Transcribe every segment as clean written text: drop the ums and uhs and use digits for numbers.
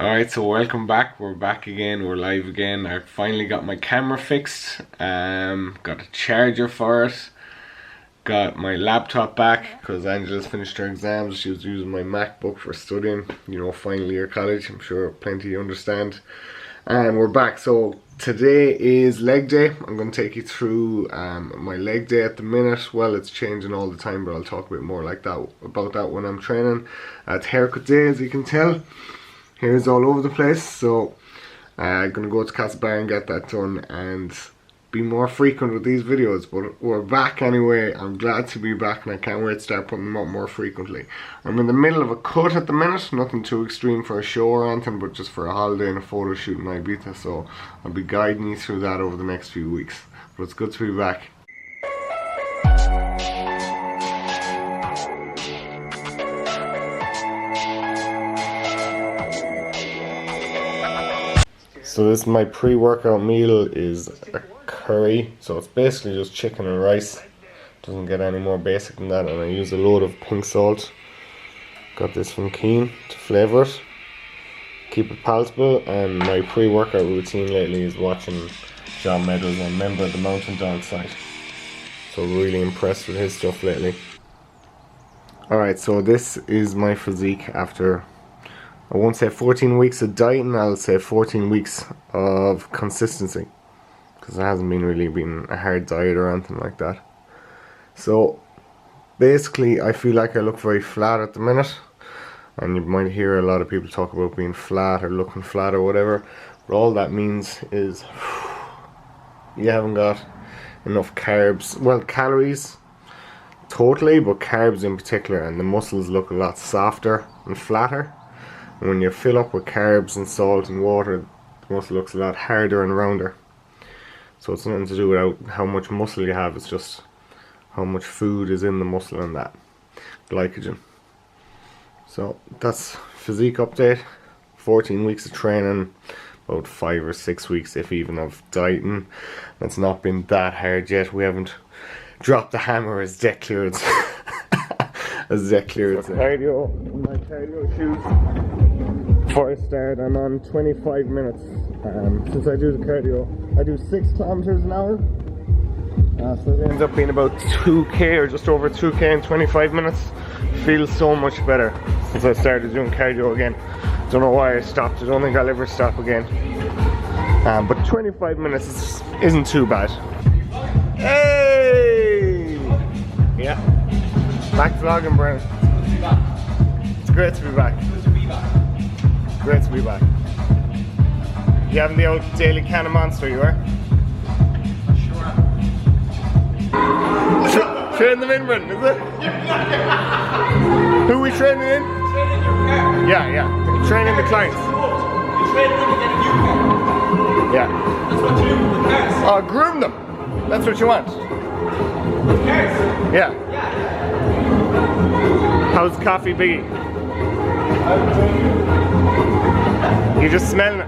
Alright, so welcome back. We're back again, we're live again. I finally got my camera fixed, got a charger for it, got my laptop back because Angela's finished her exams. She was using my MacBook for studying, you know, final year college. I'm sure plenty understand. And we're back. So today is leg day. I'm going to take you through my leg day at the minute. Well, it's changing all the time, but I'll talk a bit more like that about that when I'm training. It's haircut day, as you can tell. Hair's all over the place, so I'm going to go to Casa Bar and get that done and be more frequent with these videos. But we're back anyway. I'm glad to be back and I can't wait to start putting them up more frequently. I'm in the middle of a cut at the minute, nothing too extreme for a show or anything, but just for a holiday and a photo shoot in Ibiza, so I'll be guiding you through that over the next few weeks. But it's good to be back. So this, my pre-workout meal is a curry, so it's basically just chicken and rice. Doesn't get any more basic than that, and I use a load of pink salt. Got this from Cian to flavour it, keep it palatable. And my pre-workout routine lately is watching John Meadows, a member of the Mountain Down site. So really impressed with his stuff lately. Alright, so this is my physique after, I won't say 14 weeks of dieting, I'll say 14 weeks of consistency, because it hasn't really been a hard diet or anything like that. So basically I feel like I look very flat at the minute, and you might hear a lot of people talk about being flat or looking flat or whatever, but all that means is you haven't got enough carbs, well, calories totally, but carbs in particular, and the muscles look a lot softer and flatter. When you fill up with carbs and salt and water, the muscle looks a lot harder and rounder. So it's nothing to do with how much muscle you have, it's just how much food is in the muscle and that glycogen. So that's physique update. 14 weeks of training, about 5 or 6 weeks if even of dieting. It's not been that hard yet. We haven't dropped the hammer as deck clearance. As deck clearance. Cardio, my cardio shoes. Before I start, I'm on 25 minutes. Since I do the cardio, I do 6 kilometers an hour. So it ends up being about 2k or just over 2k in 25 minutes. Feels so much better since I started doing cardio again. Don't know why I stopped. I don't think I'll ever stop again. But 25 minutes isn't too bad. Hey! Yeah. Back vlogging, Brennan. It's great to be back. Great to be back. You having the old daily can of Monster, you are? Sure am. Train them in, Brendan, is it? Who are we training in? Training your car. Yeah. Training the clients. You train them to get a new car. Yeah. That's what you do with the cars. Oh, groom them. That's what you want. Cars? Yeah. Yeah. How's coffee, Biggie? You just smelling it.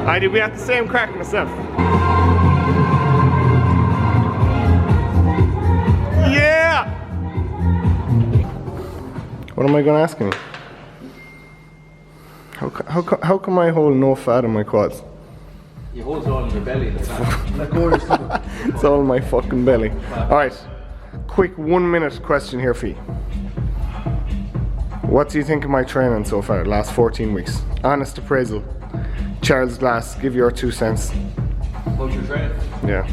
I did. We have the same crack myself. Yeah. What am I going to ask him? How come I hold no fat in my quads? You hold it all in your belly. It's all in my fucking belly. Alright, quick 1 minute question here for you. What do you think of my training so far, last 14 weeks? Honest appraisal. Charles Glass, give your 2 cents. About your training? Yeah.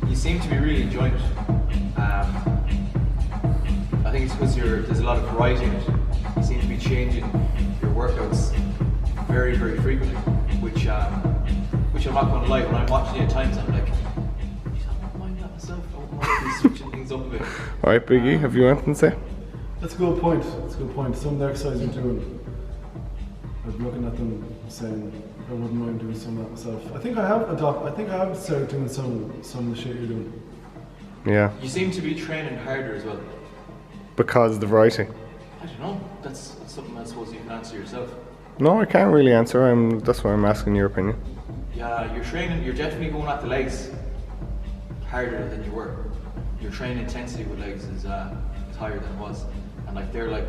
You seem to be really enjoying it. I think it's because there's a lot of variety in it. You seem to be changing your workouts very, very frequently, which I'm not going to lie, when I'm watching it at times I'm like, I don't mind that myself, I don't mind be switching things up a bit. Alright, Biggie, have you anything to say? That's a good point. Some of the exercises you're doing, I'm looking at them saying I wouldn't mind doing some of that myself. I think I have started doing some of the shit you're doing. Yeah. You seem to be training harder as well. Because of the variety. I don't know, that's something I suppose you can answer yourself. No, I can't really answer. That's why I'm asking your opinion. Yeah, you're definitely going at the legs harder than you were. Your training intensity with legs is higher than it was. And like they're like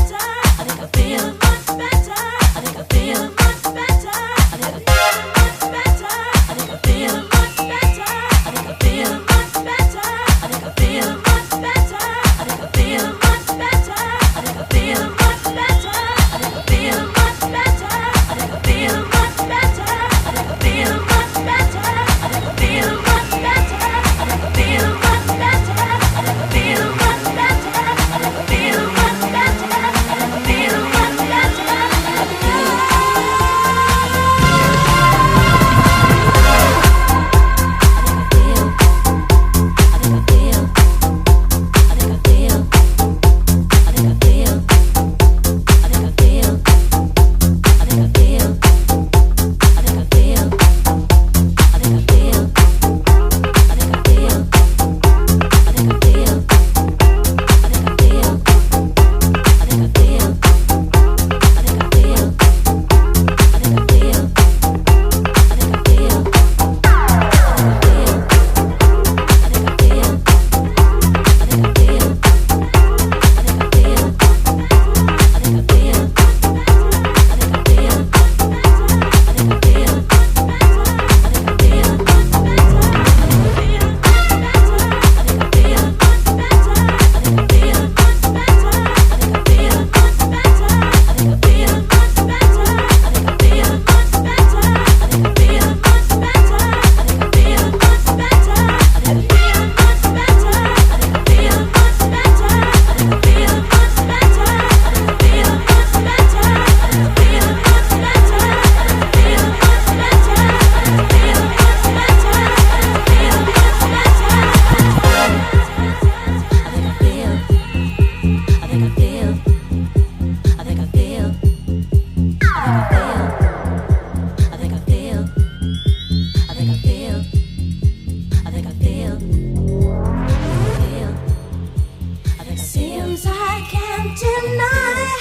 can't deny.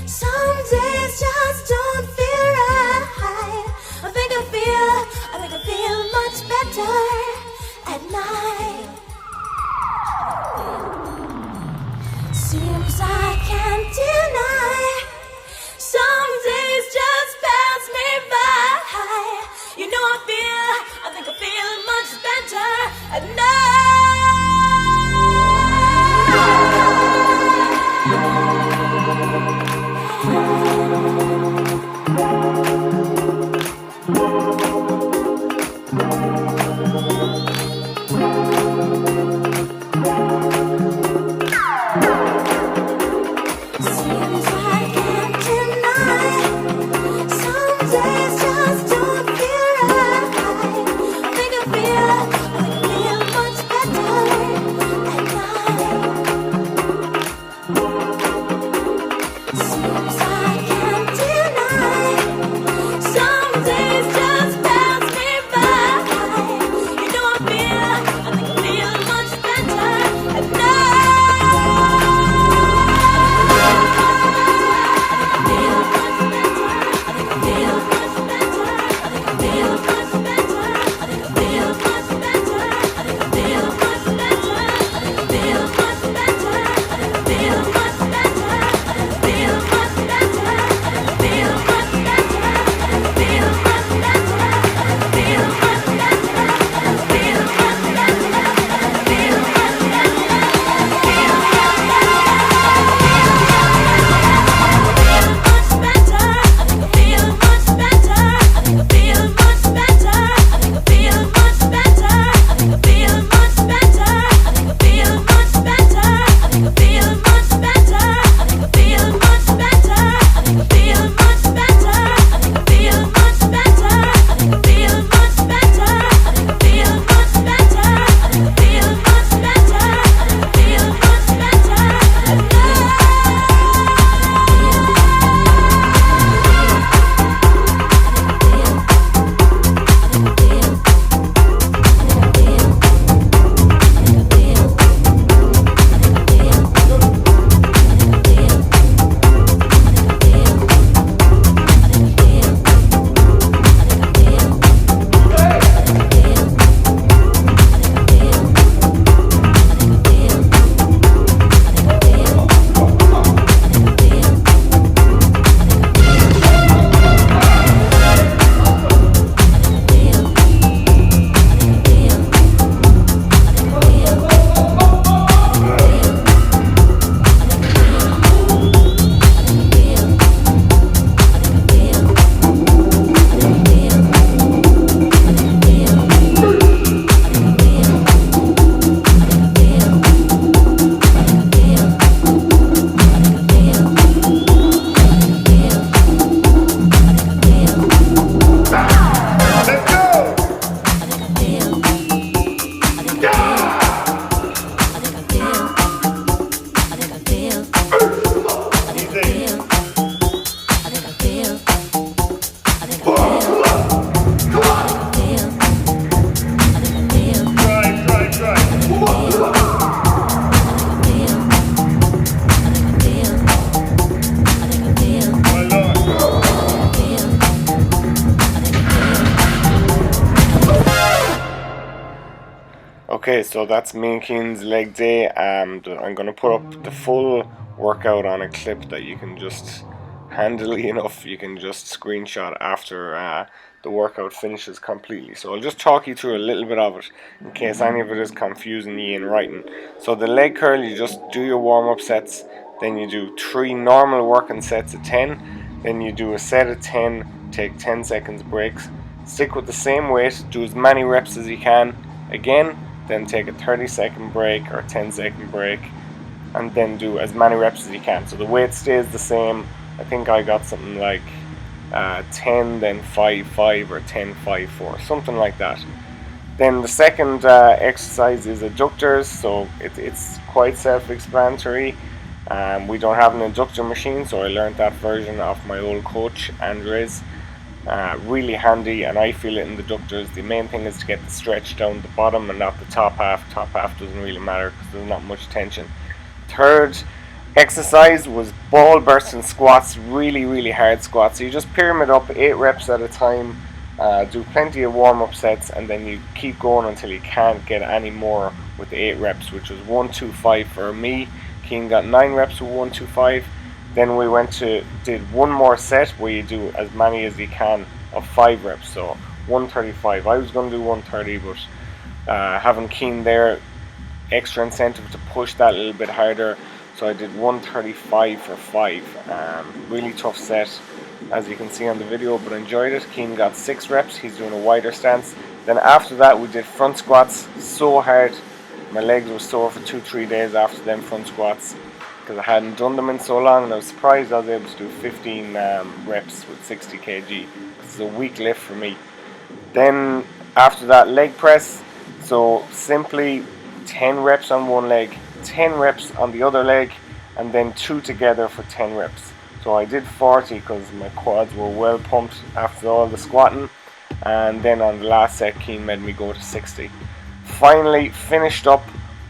Some days just don't feel right. I think I feel much better at night. Seems I can't deny. Some days just pass me by. You know I think I feel much better at night. Seems I can't deny. Some days just don't feel right. I think I feel much better at night. Seems I can't deny. Some days just pass me by. You know I think I feel much better at night. Okay, so that's me and Cian's leg day. I'm going to put up the full workout on a clip that you can just, handily enough, you can just screenshot after the workout finishes completely. So I'll just talk you through a little bit of it in case any of it is confusing you in writing. So the leg curl, you just do your warm-up sets, then you do 3 normal working sets of 10, then you do a set of 10, take 10 seconds breaks, stick with the same weight, do as many reps as you can, again, then take a 30-second break or 10-second break, and then do as many reps as you can. So the weight stays the same. I think I got something like 10, then 5-5 or 10-5-4, something like that. Then the second exercise is adductors, so it's quite self-explanatory. We don't have an adductor machine, so I learned that version off my old coach, Andres. Really handy, and I feel it in the adductors. The main thing is to get the stretch down the bottom and not the top half. Top half doesn't really matter because there's not much tension. Third, exercise was ball bursting squats, really hard squats. So you just pyramid up 8 reps at a time, do plenty of warm-up sets, and then you keep going until you can't get any more with the 8 reps, which was 125 for me. Cian got 9 reps with 125. Then we did one more set where you do as many as you can of 5 reps, so 135. I was going to do 130, but having Cian there, extra incentive to push that a little bit harder, so I did 135 for 5. Really tough set, as you can see on the video, but enjoyed it. Cian got 6 reps, he's doing a wider stance. Then after that we did front squats, so hard. My legs were sore for 2-3 days after them front squats, because I hadn't done them in so long, and I was surprised I was able to do 15 reps with 60 kg. This is a weak lift for me. Then after that, leg press. So simply 10 reps on one leg, 10 reps on the other leg, and then 2 together for 10 reps. So I did 40 because my quads were well pumped after all the squatting, and then on the last set Cian made me go to 60. Finally finished up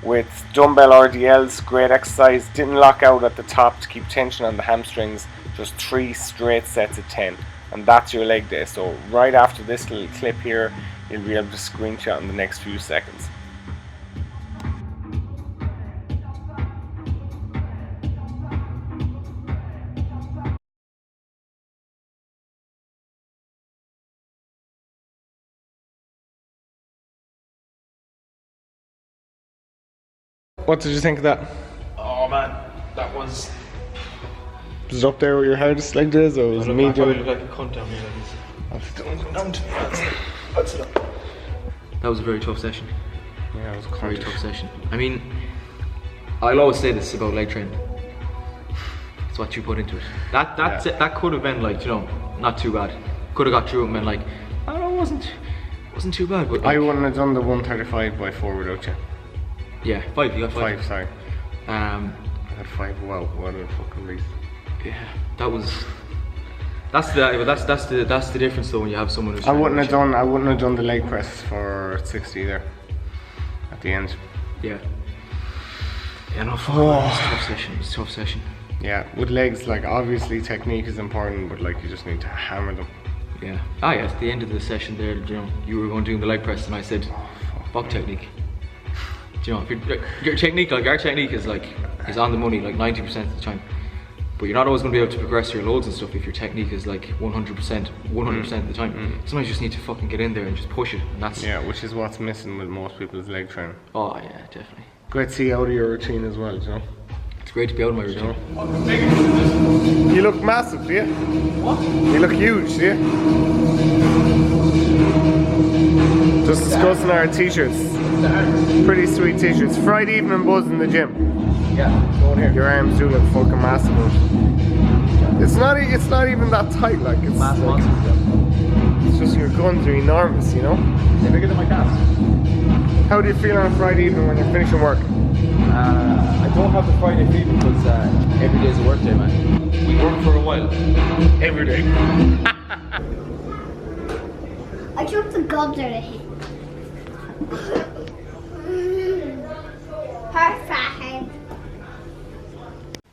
with dumbbell RDLs, great exercise. Didn't lock out at the top to keep tension on the hamstrings, just 3 straight sets of 10, and that's your leg day. So right after this little clip here, you'll be able to screenshot in the next few seconds. What did you think of that? Oh man, that was. Was it up there with your hardest leg days, or was it medium? I probably look like a cunt down here like this. That was a very tough session. Yeah, it was Very tough session. I mean, I'll always say this about leg training. It's what you put into it. That could have been like, you know, not too bad. Could have got through it and been like, oh no, it wasn't too bad. But like, I wouldn't have done the 135 by 4 without you. Yeah, 5. You got 5. 5, sorry. I had 5. Wow, what a fucking beast. Yeah, that's the difference though when you have someone who's. I wouldn't have done the leg press for 60 there at the end. Yeah. Yeah, no, fuck, man, it's a tough session. It's a tough session. Yeah, with legs, like obviously technique is important, but like you just need to hammer them. Yeah. Ah, yeah. At the end of the session there, you know, you were going to do the leg press, and I said, "Fuck technique." Do you know, if your technique, like our technique, is on the money, like 90% of the time. But you're not always going to be able to progress your loads and stuff if your technique is like 100% of the time. Sometimes you just need to fucking get in there and just push it, and that's. Yeah, which is what's missing with most people's leg training. Oh yeah, definitely. Great to see you out of your routine as well, you know. It's great to be out of my routine. You look massive, do you? What? You look huge, do you? Just discussing our t-shirts. Pretty sweet t-shirts. Friday evening buzz in the gym. Yeah, going here. Your arms do look fucking massive. It's not even that tight, like it's Massive like, monsters, it's just your guns are enormous, you know? They're bigger than my calves. How do you feel on a Friday evening when you're finishing work? I don't have the Friday feeling because every day's a work day, man. We work for a while. Every day. I dropped the gobs out of him. Perfect.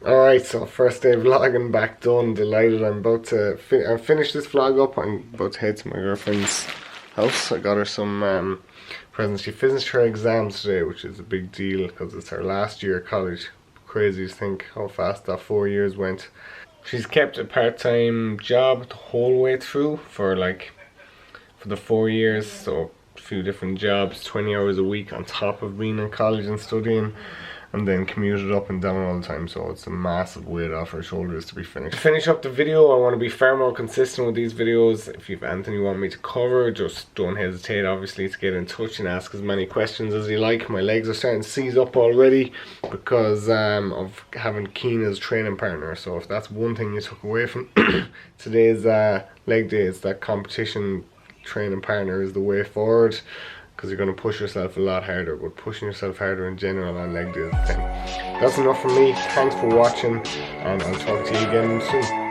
Alright, so first day vlogging back done. Delighted. I'm about to finish this vlog up. I'm about to head to my girlfriend's house. I got her some presents. She finished her exams today, which is a big deal because it's her last year of college. Crazy to think how fast that 4 years went. She's kept a part-time job the whole way through for the 4 years, so a few different jobs, 20 hours a week on top of being in college and studying, and then commuted up and down all the time, so it's a massive weight off her shoulders to be finished. To finish up the video, I want to be far more consistent with these videos. If you have anything you want me to cover, just don't hesitate obviously to get in touch and ask as many questions as you like. My legs are starting to seize up already because of having Cian as training partner, so if that's one thing you took away from today's leg day, it's that competition training partner is the way forward, because you're going to push yourself a lot harder, but pushing yourself harder in general on leg day is the thing. That's enough from me. Thanks for watching, and I'll talk to you again soon.